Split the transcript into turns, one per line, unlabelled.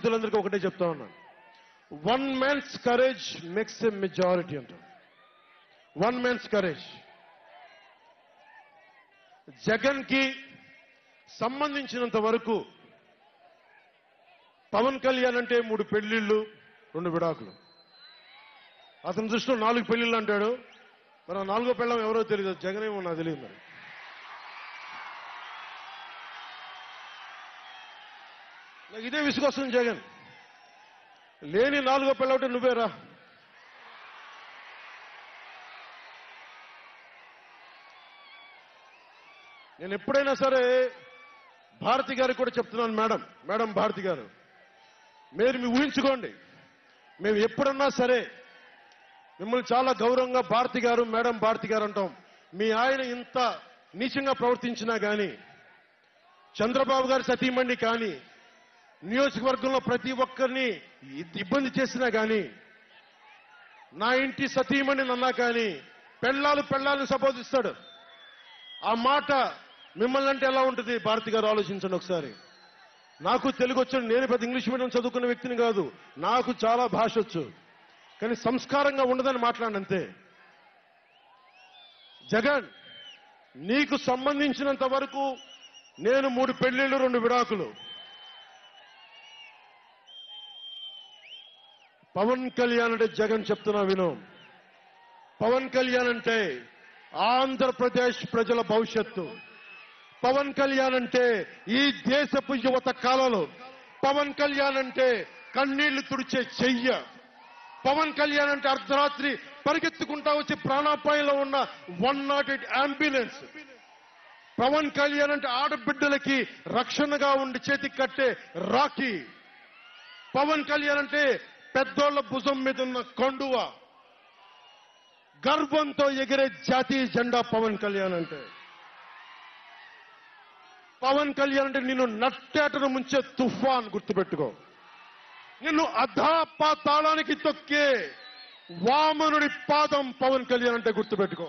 బాధితులందరికీ ఒకటే చెప్తా ఉన్నాను. One man's courage makes a majority అంట. One man's courage. జగన్ కి సంబంధించినంత వరకు పవన్ కళ్యాణ్ అంటే 3 పెళ్లిళ్ళు 2 విడాకులు. అతని దృష్టిలో 4 పెళ్లిళ్ళు అంటాడు. మరి ఆ 4వ పెళ్ళం ఎవరో తెలియదు. జగన్ ఏమో నాకు తెలియదు. మరి నాకు ఇదే విసుగొస్తుంది. జగన్ లేని 4వ పెళ్ళవుటే నువ్వేరా. నేను ఎప్పుడైనా సరే భారతి గారికి కూడా చెప్తున్నాను, మేడం భారతి గారు, మీరు ఊహించుకోండి, మేము ఎప్పుడన్నా సరే మిమ్మల్ని చాలా గౌరవంగా భారతి గారు, మేడం భారతి గారు అంటాం. మీ ఆయన ఇంత నీచంగా ప్రవర్తించినా కానీ, చంద్రబాబు గారి సతీమణి కానీ, నియోజకవర్గంలో ప్రతి ఒక్కరిని ఇబ్బంది చేసినా కానీ, నా ఇంటి సతీమణి అన్నా కానీ పెళ్ళాలను సంబోధిస్తాడు. ఆ మాట మిమ్మల్ని అంటే ఎలా ఉంటుంది భారతి గారు? ఆలోచించండి ఒకసారి. నాకు తెలుగు వచ్చాడు. నేను పెద్ద ఇంగ్లీష్ మీడియం చదువుకున్న వ్యక్తిని కాదు. నాకు చాలా భాష వచ్చు. కానీ సంస్కారంగా ఉండదని మాట్లాడినంతే. జగన్, నీకు సంబంధించినంత వరకు నేను 3 పెళ్లిళ్ళు 2 విడాకులు. పవన్ కళ్యాణ్ అంటే జగన్ చెప్తున్నా విను. పవన్ కళ్యాణ్ అంటే ఆంధ్రప్రదేశ్ ప్రజల భవిష్యత్తు. పవన్ కళ్యాణ్ అంటే ఈ దేశపు యువత కాలంలో. పవన్ కళ్యాణ్ అంటే కన్నీళ్లు తుడిచే చెయ్య. పవన్ కళ్యాణ్ అంటే అర్ధరాత్రి పరిగెత్తుకుంటా వచ్చి ప్రాణాపాయంలో ఉన్న 108 అంబులెన్స్. పవన్ కళ్యాణ్ అంటే ఆడబిడ్డలకి రక్షణగా ఉండి చేతికి కట్టే రాఖీ. పవన్ కళ్యాణ్ అంటే పెద్దోళ్ల భుజం మీద ఉన్న కండువ. గర్వంతో ఎగిరే జాతీయ జెండా పవన్ కళ్యాణ్ అంటే. పవన్ కళ్యాణ్ అంటే నిన్ను నట్టేటను ముంచే తుఫాన్. గుర్తుపెట్టుకో. నిన్ను అధాపాతాళానికి తొక్కే వామనుడి పాదం పవన్ కళ్యాణ్ అంటే గుర్తుపెట్టుకో.